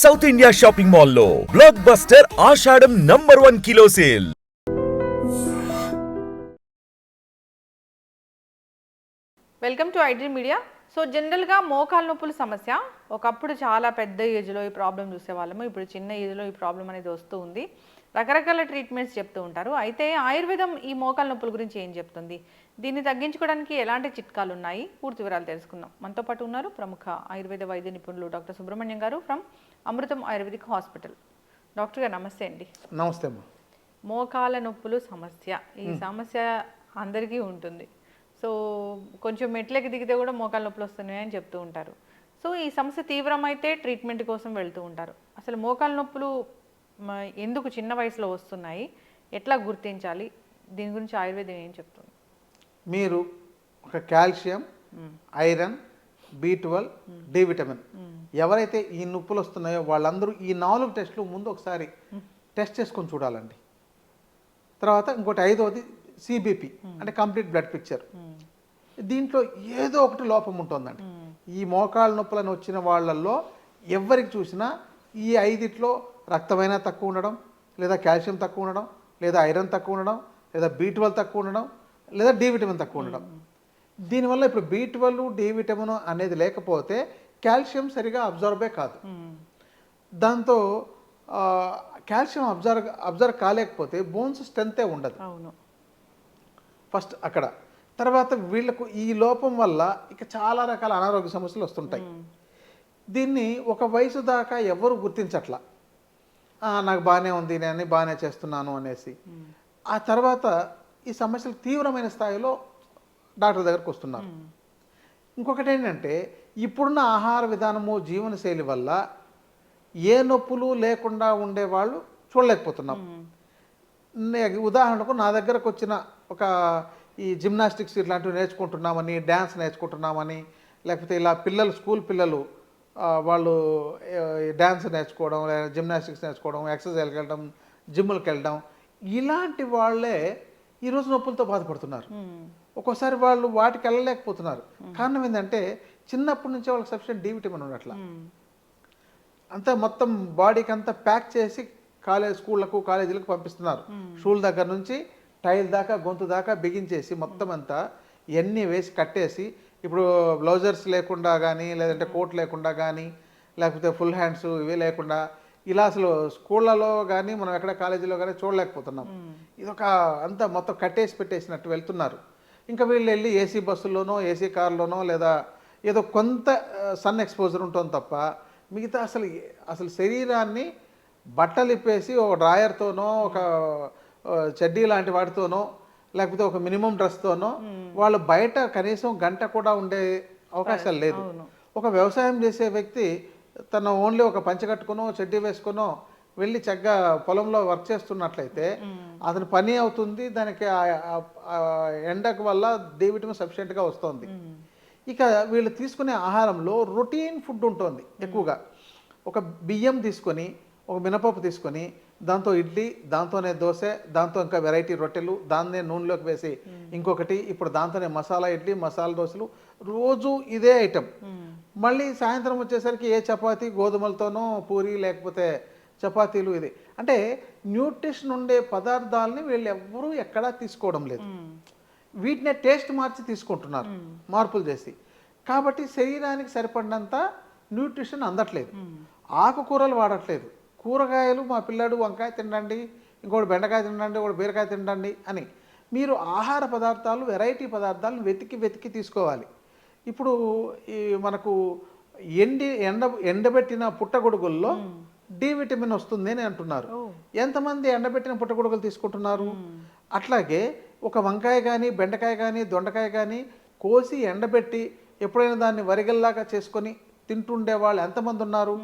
South India shopping మాల్లో block buster Ashadham #1 kilo sale. Welcome to iDream media. So జనరల్గా మోకాలు నొప్పుల సమస్య ఒకప్పుడు చాలా పెద్ద ఏజ్లో ఈ ప్రాబ్లం చూసేవాళ్ళము. ఇప్పుడు చిన్న ఏజ్లో ఈ ప్రాబ్లం అనేది వస్తూ ఉంది. రకరకాల ట్రీట్మెంట్స్ చెప్తూ ఉంటారు. అయితే ఆయుర్వేదం ఈ మోకాలు నొప్పుల గురించి ఏం చెప్తుంది, దీన్ని తగ్గించుకోవడానికి ఎలాంటి చిట్కాలు ఉన్నాయి, పూర్తి వివరాలు తెలుసుకుందాం. మనతో పాటు ఉన్నారు ప్రముఖ ఆయుర్వేద వైద్య నిపుణులు డాక్టర్ సుబ్రహ్మణ్యం గారు from Amrutham ayurvedic hospital. Doctor గారు నమస్తే అండి. నమస్తే అమ్మా. మోకాల నొప్పులు సమస్య, ఈ సమస్య అందరికీ ఉంటుంది. సో కొంచెం మెట్లకి దిగితే కూడా మోకాలు నొప్పులు వస్తున్నాయని చెప్తూ ఉంటారు. సో ఈ సమస్య తీవ్రమైతే ట్రీట్మెంట్ కోసం వెళ్తూ ఉంటారు. అసలు మోకాలు నొప్పులు ఎందుకు చిన్న వయసులో వస్తున్నాయి, ఎట్లా గుర్తించాలి, దీని గురించి ఆయుర్వేదం ఏం చెప్తుంది? మీరు ఒక calcium, iron, B12, D vitamin ఎవరైతే ఈ నొప్పులు వస్తున్నాయో వాళ్ళందరూ ఈ 4 టెస్టులు ముందు ఒకసారి టెస్ట్ చేసుకొని చూడాలండి. తర్వాత ఇంకోటి 5వది CBP అంటే కంప్లీట్ బ్లడ్ పిక్చర్. దీంట్లో ఏదో ఒకటి లోపం ఉంటుందండి. ఈ మోకాళ్ళ నొప్పులను వచ్చిన వాళ్ళల్లో ఎవరికి చూసినా ఈ 5లో రక్తమైనా తక్కువ ఉండడం, లేదా కాల్షియం తక్కువ ఉండడం, లేదా ఐరన్ తక్కువ ఉండడం, లేదా B12 తక్కువ ఉండడం, లేదా డి విటమిన్ తక్కువ ఉండడం. దీనివల్ల ఇప్పుడు B12, డి విటమిన్ అనేది లేకపోతే కాల్షియం సరిగా అబ్జర్వే కాదు. దాంతో కాల్షియం అబ్జర్వ్ కాలేకపోతే బోన్స్ స్ట్రెంతే ఉండదు. ఫస్ట్ అక్కడ. తర్వాత వీళ్ళకు ఈ లోపం వల్ల ఇక చాలా రకాల అనారోగ్య సమస్యలు వస్తుంటాయి. దీన్ని ఒక వయసు దాకా ఎవరు గుర్తించట్లా. నాకు బాగానే ఉంది, నేను బాగానే చేస్తున్నాను అనేసి. ఆ తర్వాత ఈ సమస్యలు తీవ్రమైన స్థాయిలో డాక్టర్ దగ్గరకు వస్తున్నారు. ఇంకొకటి ఏంటంటే ఇప్పుడున్న ఆహార విధానము, జీవనశైలి వల్ల ఏ నొప్పులు లేకుండా ఉండేవాళ్ళు చూడలేకపోతున్నాం. ఉదాహరణకు నా దగ్గరకు వచ్చిన ఒక ఈ జిమ్నాస్టిక్స్ ఇట్లాంటివి నేర్చుకుంటున్నామని, డ్యాన్స్ నేర్చుకుంటున్నామని, లేకపోతే ఇలా పిల్లలు, స్కూల్ పిల్లలు వాళ్ళు డ్యాన్స్ నేర్చుకోవడం, లేదా జిమ్నాస్టిక్స్ నేర్చుకోవడం, ఎక్సర్సైజ్కి వెళ్ళడం, జిమ్లకు వెళ్ళడం, ఇలాంటి వాళ్ళే ఈరోజు నొప్పులతో బాధపడుతున్నారు. ఒక్కోసారి వాళ్ళు వాటికి వెళ్ళలేకపోతున్నారు. కారణం ఏంటంటే చిన్నప్పటి నుంచే వాళ్ళకి సఫిషియెంట్ డి విటమిన్ ఉన్నట్ల అంతా మొత్తం బాడీకి అంతా ప్యాక్ చేసి స్కూళ్ళకు, కాలేజీలకు పంపిస్తున్నారు. షూల దగ్గర నుంచి టైల్ దాకా, గొంతు దాకా బిగించేసి మొత్తం అంతా ఇవన్నీ వేసి కట్టేసి, ఇప్పుడు బ్లౌజర్స్ లేకుండా కానీ, లేదంటే కోట్ లేకుండా కానీ, లేకపోతే ఫుల్ హ్యాండ్స్ ఇవే లేకుండా ఇలా అసలు స్కూళ్ళలో కానీ మనం ఎక్కడ కాలేజీలో కానీ చూడలేకపోతున్నాం. ఇదొక అంతా మొత్తం కట్టేసి పెట్టేసినట్టు వెళ్తున్నారు. ఇంకా వీళ్ళు వెళ్ళి ఏసీ బస్సుల్లోనో, ఏసీ కార్లోనో, లేదా ఏదో కొంత సన్ ఎక్స్పోజర్ ఉంటుంది తప్ప మిగతా అసలు శరీరాన్ని బట్టలు ఇప్పేసి ఒక డ్రాయర్తోనో, ఒక చెడ్డీ లాంటి వాటితోనో, లేకపోతే ఒక మినిమం డ్రెస్తోనో వాళ్ళు బయట కనీసం గంట కూడా ఉండే అవకాశాలు లేదు. ఒక వ్యవసాయం చేసే వ్యక్తి తన ఓన్లీ ఒక పంచె కట్టుకునో, చెడ్డీ వేసుకునో వెళ్ళి చక్కగా పొలంలో వర్క్ చేస్తున్నట్లయితే అతని పని అవుతుంది. దానికి ఎండకు వల్ల డి విటమిన్ సఫిషియెంట్గా వస్తుంది. ఇక వీళ్ళు తీసుకునే ఆహారంలో రొటీన్ ఫుడ్ ఉంటుంది ఎక్కువగా. ఒక బియ్యం తీసుకొని, ఒక మినపప్పు తీసుకొని, దాంతో ఇడ్లీ, దాంతోనే దోశ, దాంతో ఇంకా వెరైటీ రొట్టెలు, దాన్నే నూనెలోకి వేసి ఇంకొకటి, ఇప్పుడు దాంతోనే మసాలా ఇడ్లీ, మసాలా దోశలు, రోజు ఇదే ఐటెం. మళ్ళీ సాయంత్రం వచ్చేసరికి ఏ చపాతీ, గోధుమలతోనో పూరి, లేకపోతే చపాతీలు. ఇది అంటే న్యూట్రిషన్ ఉండే పదార్థాలని వీళ్ళు ఎవ్వరూ ఎక్కడా తీసుకోవడం లేదు. వీటినే టేస్ట్ మార్చి తీసుకుంటున్నారు, మార్పులు చేసి. కాబట్టి శరీరానికి సరిపడినంత న్యూట్రిషన్ అందట్లేదు. ఆకుకూరలు వాడట్లేదు. కూరగాయలు మా పిల్లాడు వంకాయ తినండి, ఇంకోటి బెండకాయ తినండి, ఒకటి బీరకాయ తినండి అని మీరు ఆహార పదార్థాలు, వెరైటీ పదార్థాలను వెతికి తీసుకోవాలి. ఇప్పుడు ఈ మనకు ఎండబెట్టిన పుట్టగొడుగుల్లో డి విటమిన్ వస్తుంది అని అంటున్నారు. ఎంతమంది ఎండబెట్టిన పుట్టగొడుగులు తీసుకుంటున్నారు? అట్లాగే ఒక వంకాయ కానీ, బెండకాయ కానీ, దొండకాయ కానీ కోసి ఎండబెట్టి ఎప్పుడైనా దాన్ని వరిగల్లాగా చేసుకొని తింటుండే వాళ్ళు ఎంతమంది ఉన్నారు?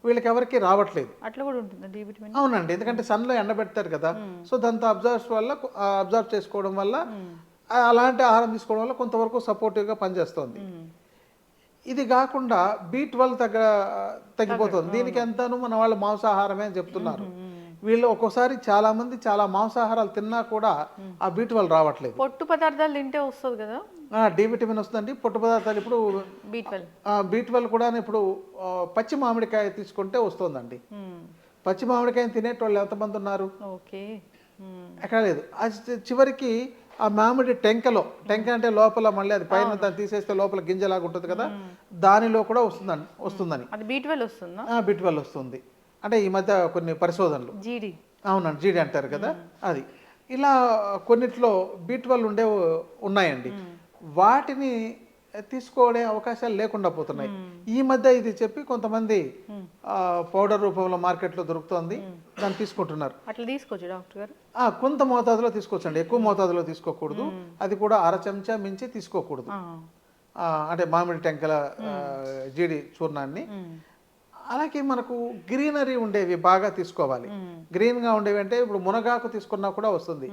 వీళ్ళకి ఎవరికి రావట్లేదు. అట్లా కూడా ఉంటుంది డి విటమిన్. అవునండి, ఎందుకంటే సన్లో ఎండబెడతారు కదా. సో దాంతో అబ్జర్వ్ చేసుకోవడం వల్ల, అలాంటి ఆహారం తీసుకోవడం వల్ల కొంతవరకు సపోర్టివ్గా పనిచేస్తుంది. ఇది కాకుండా B12 తగ్గిపోతుంది. దీనికి ఎంతను మన వాళ్ళు మాంసాహారమే అని చెప్తున్నారు. వీళ్ళు ఒక్కోసారి చాలామంది చాలా మాంసాహారాలు తిన్నా కూడా ఆ B12 రావట్లేదు. పొట్టు పదార్థాలు తింటే వస్తుంది కదా. డి విటమిన్ వస్తుందండి. పొట్టు పదార్థాలు ఇప్పుడు B12 కూడా ఇప్పుడు పచ్చి మామిడికాయ తీసుకుంటే వస్తుందండి. పచ్చి మామిడికాయని తినేటోళ్ళు ఎంతమంది ఉన్నారు? ఓకే. ఎక్కడ లేదు. అది చివరికి ఆ మామిడి టెంక అంటే లోపల మళ్ళీ అది పైన దాన్ని తీసేస్తే లోపల గింజలాగా ఉంటుంది కదా, దానిలో కూడా వస్తుందని. అది B12 వస్తుందా? B12 వస్తుంది. అంటే ఈ మధ్య కొన్ని పరిశోధనలు. జీడి. అవునండి, జీడి అంటారు కదా అది. ఇలా కొన్నిట్లో B12 ఉన్నాయండి. వాటిని తీసుకోవడే అవకాశాలు లేకుండా పోతున్నాయి. ఈ మధ్య ఇది చెప్పి కొంతమంది పౌడర్ రూపంలో మార్కెట్లో దొరుకుతుంది, దాన్ని తీసుకుంటున్నారు. అట్లా తీసుకోవచ్చు డాక్టర్ గారు? కొంత మోతాదులో తీసుకోవచ్చండి, ఎక్కువ మోతాదులో తీసుకోకూడదు. అది కూడా 1/2 చెంచా మించి తీసుకోకూడదు. అంటే మామిడి టెంకల జీడి చూర్ణాన్ని. అలాగే మనకు గ్రీనరీ ఉండేవి బాగా తీసుకోవాలి. గ్రీన్గా ఉండేవి అంటే ఇప్పుడు మునగాకు తీసుకున్నా కూడా వస్తుంది.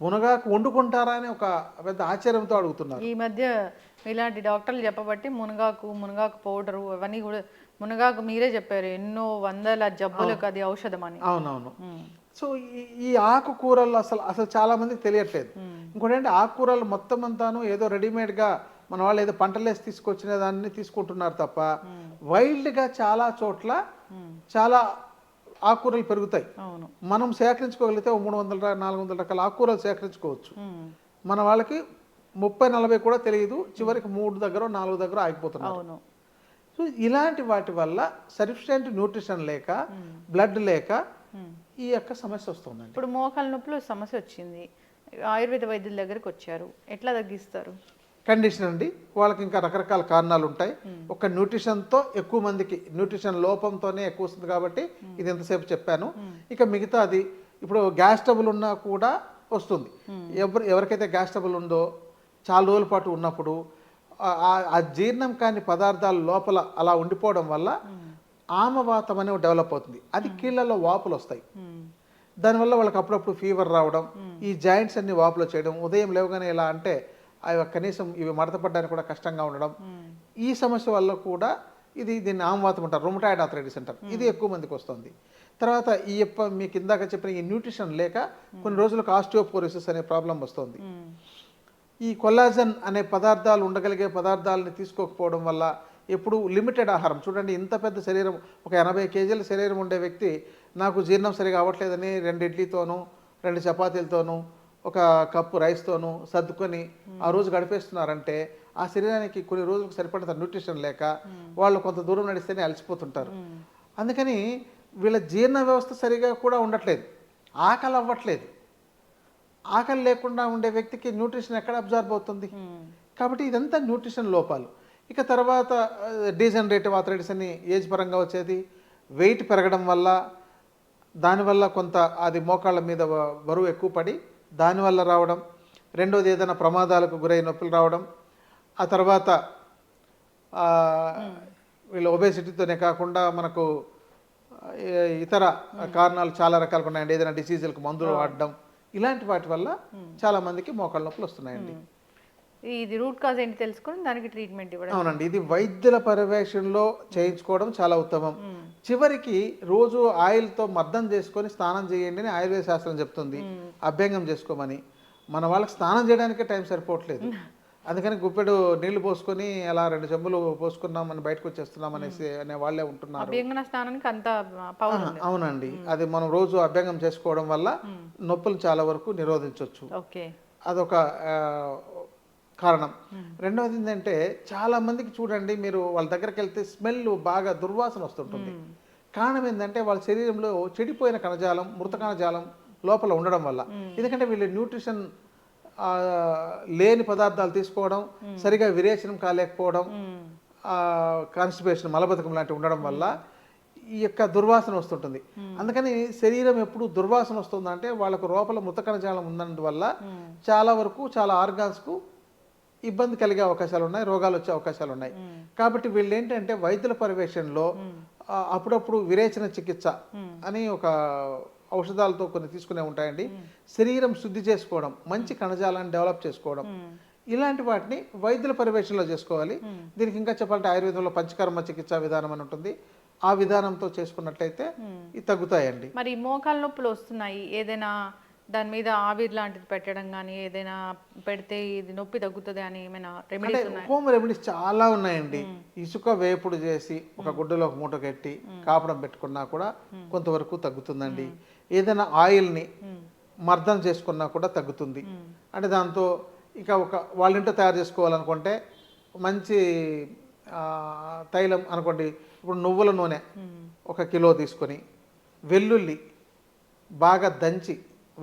మునగాకు వండుకుంటారా అని ఒక పెద్ద ఆశ్చర్యంతో అడుగుతున్నారు ఈ మధ్య. ఇలాంటి డాక్టర్లు చెప్పబట్టి మునగాకు పౌడరు అవన్నీ కూడా, మునగాకు మీరే చెప్పారు ఎన్నో వందల జబ్బులకు అది ఔషధం అని. అవునవును. సో ఈ ఆకుకూరలు అసలు చాలా మందికి తెలియట్లేదు. ఇంకోటి అంటే ఆకుకూరలు మొత్తం అంతాను ఏదో రెడీమేడ్గా మన వాళ్ళు ఏదో పంటలేసి తీసుకొచ్చిన దాన్ని తీసుకుంటున్నారు తప్ప, వైల్డ్గా చాలా చోట్ల చాలా ఆకుకూరలు పెరుగుతాయి. మనం సేకరించుకోగలిగితే 300-400 రకాల ఆకుకూరలు సేకరించుకోవచ్చు. మన వాళ్ళకి 30-40 కూడా తెలియదు, చివరికి 3 దగ్గర 4 దగ్గర ఆగిపోతున్నారు. సో ఇలాంటి వాటి వల్ల సఫిషియెంట్ న్యూట్రిషన్ లేక, బ్లడ్ లేక ఈ యొక్క సమస్య వస్తుందండి. ఇప్పుడు మోకాళ్ళ నొప్పులు సమస్య వచ్చింది, ఆయుర్వేద వైద్యుల దగ్గరికి వచ్చారు, ఎట్లా తగ్గిస్తారు? కండిషన్ అండి, వాళ్ళకి ఇంకా రకరకాల కారణాలు ఉంటాయి. ఒక న్యూట్రిషన్తో ఎక్కువ మందికి న్యూట్రిషన్ లోపంతోనే ఎక్కువ వస్తుంది కాబట్టి ఇది ఎంతసేపు చెప్పాను. ఇక మిగతా అది ఇప్పుడు గ్యాస్ ట్రబుల్ ఉన్నా కూడా వస్తుంది. ఎవరికైతే గ్యాస్ ట్రబుల్ ఉందో చాలా రోజుల పాటు ఉన్నప్పుడు ఆ జీర్ణం కాని పదార్థాల లోపల అలా ఉండిపోవడం వల్ల ఆమవాతం అనేది డెవలప్ అవుతుంది. అది కీళ్ళలో వాపులు వస్తాయి. దానివల్ల వాళ్ళకి అప్పుడప్పుడు ఫీవర్ రావడం, ఈ జాయింట్స్ అన్ని వాపులు చేయడం, ఉదయం లేవగానే ఎలా అంటే అవి కనీసం ఇవి మడతపడడానికి కూడా కష్టంగా ఉండడం, ఈ సమస్య వల్ల కూడా దీన్ని ఆమవాతం అంటారు, రొమటాయిడ్ ఆర్థరైటిస్ అంటారు. ఇది ఎక్కువ మందికి వస్తుంది. తర్వాత మీకు ఇందాక చెప్పిన ఈ న్యూట్రిషన్ లేక కొన్ని రోజులకు ఆస్టియోపోరోసిస్ అనే ప్రాబ్లం వస్తుంది. ఈ కొల్లాజన్ అనే పదార్థాలు ఉండగలిగే పదార్థాలని తీసుకోకపోవడం వల్ల ఎప్పుడు లిమిటెడ్ ఆహారం, చూడండి ఇంత పెద్ద శరీరం, ఒక 80 కేజీల శరీరం ఉండే వ్యక్తి నాకు జీర్ణం సరిగా అవ్వట్లేదని 2 ఇడ్లీతోనూ 2 చపాతీలతోనూ 1 కప్పు రైస్తోనూ సర్దుకొని ఆ రోజు గడిపేస్తున్నారంటే ఆ శరీరానికి కొన్ని రోజులకు సరిపడినంత న్యూట్రిషన్ లేక వాళ్ళు కొంత దూరం నడిస్తేనే అలసిపోతుంటారు. అందుకని వీళ్ళ జీర్ణ వ్యవస్థ సరిగా కూడా ఉండట్లేదు, ఆకలి అవ్వట్లేదు. ఆకలి లేకుండా ఉండే వ్యక్తికి న్యూట్రిషన్ ఎక్కడ అబ్జార్బ్ అవుతుంది? కాబట్టి ఇదంతా న్యూట్రిషన్ లోపాలు. ఇక తర్వాత డీజనరేటివ్ ఆర్థరైటిస్ అని ఏజ్ పరంగా వచ్చేది, వెయిట్ పెరగడం వల్ల, దానివల్ల కొంత అది మోకాళ్ళ మీద బరువు ఎక్కువ పడి దానివల్ల రావడం. రెండోది ఏదైనా ప్రమాదాలకు గురై నొప్పులు రావడం. ఆ తర్వాత వీళ్ళ ఒబేసిటీతోనే కాకుండా మనకు ఇతర కారణాలు చాలా రకాలుగా ఉన్నాయండి. ఏదైనా డిసీజులకు మందులు వాడడం, ఇలాంటి వాటి వల్ల చాలా మందికి మోకాళ్ళ నొప్పులు వస్తున్నాయండి. ఇది రూట్ కాజ్ ఏంటి తెలుసుకొని దానికి ట్రీట్మెంట్ ఇవ్వడం. అవునండి, ఇది వైద్యుల పర్యవేక్షణలో చేయించుకోవడం చాలా ఉత్తమం. చివరికి రోజు ఆయిల్తో మర్దం చేసుకొని స్నానం చేయండి అని ఆయుర్వేద శాస్త్రం చెప్తుంది, అభ్యంగం చేసుకోమని. మన వాళ్ళకి స్నానం చేయడానికే టైం సరిపోవట్లేదు. అందుకని గుప్పెడు నీళ్లు పోసుకొని అలా 2 చెంబులు పోసుకున్నామని బయటకు వచ్చేస్తున్నాం అనే వాళ్ళే ఉంటున్నారు. అవునండి, అది మనం రోజు అభ్యంగం చేసుకోవడం వల్ల నొప్పులు చాలా వరకు నిరోధించవచ్చు. అదొక కారణం. రెండవది ఏంటంటే చాలా మందికి చూడండి, మీరు వాళ్ళ దగ్గరికి వెళ్తే స్మెల్ బాగా దుర్వాసన వస్తుంటుంది. కారణం ఏంటంటే వాళ్ళ శరీరంలో చెడిపోయిన కణజాలం, మృత కణజాలం లోపల ఉండడం వల్ల. ఎందుకంటే వీళ్ళు న్యూట్రిషన్ లేని పదార్థాలు తీసుకోవడం, సరిగా విరేచనం కాలేకపోవడం, కాన్స్టిపేషన్ మలబద్ధకం లాంటివి ఉండడం వల్ల ఈ యొక్క దుర్వాసన వస్తుంటుంది. అందుకని శరీరం ఎప్పుడు దుర్వాసన వస్తుందంటే వాళ్ళకు లోపల మృత కణజాలం ఉన్నందువల్ల చాలా వరకు చాలా ఆర్గాన్స్కు ఇబ్బంది కలిగే అవకాశాలు ఉన్నాయి, రోగాలు వచ్చే అవకాశాలు ఉన్నాయి. కాబట్టి వీళ్ళు ఏంటంటే వైద్యుల పర్యవేక్షణలో అప్పుడప్పుడు విరేచన చికిత్స అని ఒక ఔషధాలతో కొన్ని తీసుకునే ఉంటాయండి. శరీరం శుద్ధి చేసుకోవడం, మంచి కణజాలాన్ని డెవలప్ చేసుకోవడం, ఇలాంటి వాటిని వైద్యుల పర్యవేక్షణలో చేసుకోవాలి. దీనికి ఇంకా చెప్పాలంటే ఆయుర్వేదంలో పంచకర్మ చికిత్సా విధానం అని ఉంటుంది, ఆ విధానంతో చేసుకున్నట్లయితే ఇవి తగ్గుతాయండి. మరి మోకాళ్ళ నొప్పులు వస్తున్నాయి, ఏదైనా దాని మీద ఆవిరి లాంటిది పెట్టడం కానీ ఏదైనా పెడితే ఇది నొప్పి తగ్గుతుంది అని ఏమైనా అంటే రెమెడీస్ ఉన్నాయి? హోమ్ రెమెడీస్ చాలా ఉన్నాయండి. ఇసుక వేపుడు చేసి ఒక గుడ్డలో ఒక మూట కట్టి కాపడం పెట్టుకున్నా కూడా కొంతవరకు తగ్గుతుందండి. ఏదైనా ఆయిల్ని మర్దన చేసుకున్నా కూడా తగ్గుతుంది. అంటే దాంతో ఇక వాళ్ళ ఇంట్లో తయారు చేసుకోవాలనుకుంటే మంచి తైలం అనుకోండి, ఇప్పుడు నువ్వుల నూనె 1 కిలో తీసుకొని, వెల్లుల్లి బాగా దంచి,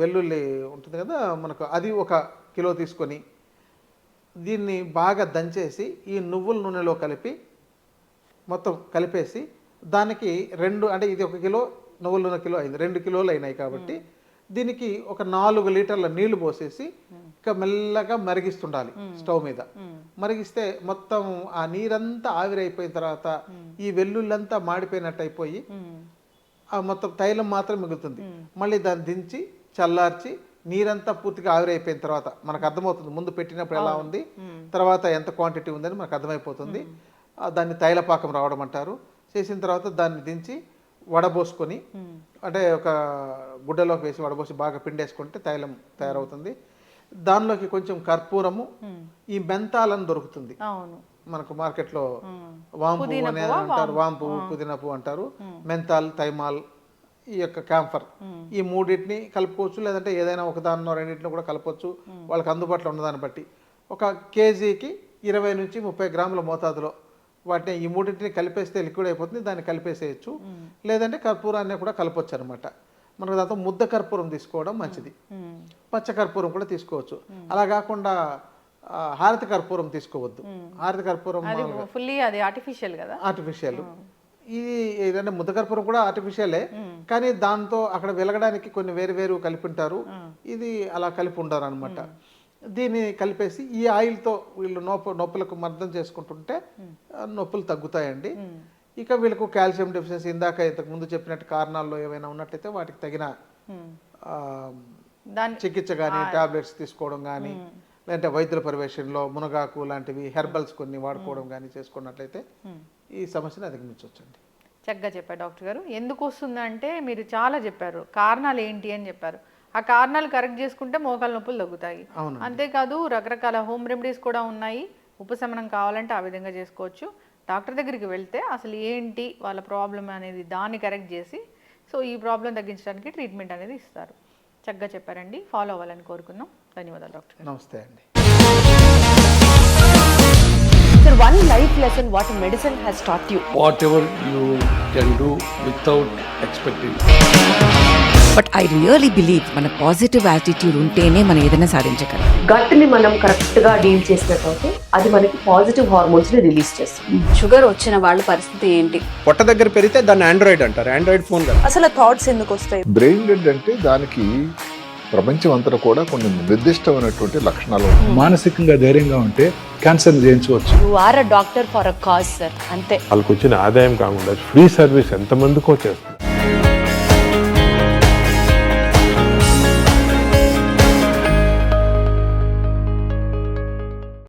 వెల్లుల్లి ఉంటుంది కదా మనకు, అది 1 కిలో తీసుకొని దీన్ని బాగా దంచేసి ఈ నువ్వుల నూనెలో కలిపి మొత్తం కలిపేసి దానికి 2 అంటే ఇది 1 కిలో నువ్వుల నూనె కిలో అయింది, 2 కిలోలు అయినాయి కాబట్టి దీనికి ఒక 4 లీటర్ల నీళ్లు పోసేసి ఇక మెల్లగా మరిగిస్తుండాలి స్టవ్ మీద. మరిగిస్తే మొత్తం ఆ నీరంతా ఆవిరైపోయిన తర్వాత ఈ వెల్లుల్లంతా మాడిపోయినట్టు అయిపోయి ఆ మొత్తం తైలం మాత్రం మిగులుతుంది. మళ్ళీ దాన్ని దించి చల్లార్చి నీరంతా పూర్తిగా ఆవిరైపోయిన తర్వాత మనకు అర్థమవుతుంది ముందు పెట్టినప్పుడు ఎలా ఉంది, తర్వాత ఎంత క్వాంటిటీ ఉందని మనకు అర్థమైపోతుంది. దాన్ని తైలపాకం రావడం అంటారు. చేసిన తర్వాత దాన్ని దించి వడబోసుకొని, అంటే ఒక గుడ్డలోకి వేసి వడబోసి బాగా పిండేసుకుంటే తైలం తయారవుతుంది. దానిలోకి కొంచెం కర్పూరము, ఈ మెంతాలని దొరుకుతుంది మనకు మార్కెట్లో, వాంపు అనే అంటారు, వాంపు పుదీనా పువ్వు అంటారు, మెంతాల్, తైమాల్, ఈ యొక్క క్యాంఫర్, ఈ 3 కలుపుకోవచ్చు. లేదంటే ఏదైనా ఒకదాన్నో 2 కూడా కలపవచ్చు వాళ్ళకి అందుబాటులో ఉన్నదాన్ని బట్టి. 1 కేజీకి 20 నుంచి 30 గ్రాముల మోతాదులో వాటిని ఈ 3 కలిపేస్తే లిక్విడ్ అయిపోతుంది, దాన్ని కలిపేసేయచ్చు. లేదంటే కర్పూరాన్ని కూడా కలపొచ్చు అనమాట. మనకు దాంతో ముద్ద కర్పూరం తీసుకోవడం మంచిది. పచ్చ కర్పూరం కూడా తీసుకోవచ్చు. అలా కాకుండా హారతి కర్పూరం తీసుకోవద్దు. హారతి కర్పూరం అది ఆర్టిఫిషియల్ కదా, ఆర్టిఫిషియల్. ఇది ఏదంటే ముద్ద కర్పూరం కూడా ఆర్టిఫిషియలే, కానీ దాంతో అక్కడ వెలగడానికి కొన్ని వేరు కలిపింటారు. ఇది అలా కలిపి ఉండరు అనమాట. దీన్ని కలిపేసి ఈ ఆయిల్తో వీళ్ళు నొప్పులకు మర్దం చేసుకుంటుంటే నొప్పులు తగ్గుతాయండి. ఇక వీళ్ళకు కాల్షియం డెఫిషియన్సీ, ఇంతకు ముందు చెప్పినట్టు కారణాల్లో ఏమైనా ఉన్నట్టయితే వాటికి తగిన చికిత్స కానీ టాబ్లెట్స్ తీసుకోవడం కానీ, లేదంటే వైద్యుల పర్యవేక్షణలో మునగాకు లాంటివి హెర్బల్స్ కొన్ని వాడుకోవడం కానీ చేసుకున్నట్లయితే ఈ సమస్యను అధిగమించవచ్చండి. చక్కగా చెప్పారు డాక్టర్ గారు. ఎందుకు వస్తుందంటే మీరు చాలా చెప్పారు, కారణాలు ఏంటి అని చెప్పారు. ఆ కారణాలు కరెక్ట్ చేసుకుంటే మోకాలు నొప్పులు తగ్గుతాయి. అంతేకాదు రకరకాల హోమ్ రెమెడీస్ కూడా ఉన్నాయి. ఉపశమనం కావాలంటే ఆ విధంగా చేసుకోవచ్చు. డాక్టర్ దగ్గరికి వెళ్తే అసలు ఏంటి వాళ్ళ ప్రాబ్లం అనేది దాన్ని కరెక్ట్ చేసి సో ఈ ప్రాబ్లం తగ్గించడానికి ట్రీట్మెంట్ అనేది ఇస్తారు. చక్కగా చెప్పారండి. ఫాలో అవ్వాలని కోరుకున్నాం. ధన్యవాదాలు డాక్టర్ గారు. నమస్తే అండి. Sir, one life lesson what medicine has taught you. Whatever you can do without expecting. But I really believe మన పాజిటివ్ యాటిట్యూడ్ ఉంటేనే మనం ఏదైనా సాధించగలం. గట్ని మనం కరెక్ట్ గా డీల్ చేసినట్లయితే అది మనకి పాజిటివ్ హార్మోన్స్ ని రిలీజ్ చేస్తుంది. షుగర్ వచ్చిన వాళ్ళ పరిస్థితి ఏంటి? పొట్ట దగ్గర పెరిగితే దాన్ని ఆండ్రాయిడ్ అంటారు, ఆండ్రాయిడ్ ఫోన్ కదా. అసలు థాట్స్ ఎందుకు వస్తాయి? బ్రెయిన్ డెడ్ అంటే దానికి ప్రపంచం అంతా కూడా కొన్ని నిర్దిష్టమైనటువంటి లక్షణాలు. మానసికంగా ధైర్యంగా ఉంటే క్యాన్సర్ జయించవచ్చు. You are a doctor for a cause sir, అంతే. వాళ్ళకి వచ్చిన ఆదాయం కాకుండా ఫ్రీ సర్వీస్ ఎంతమందికో చేస్తారు.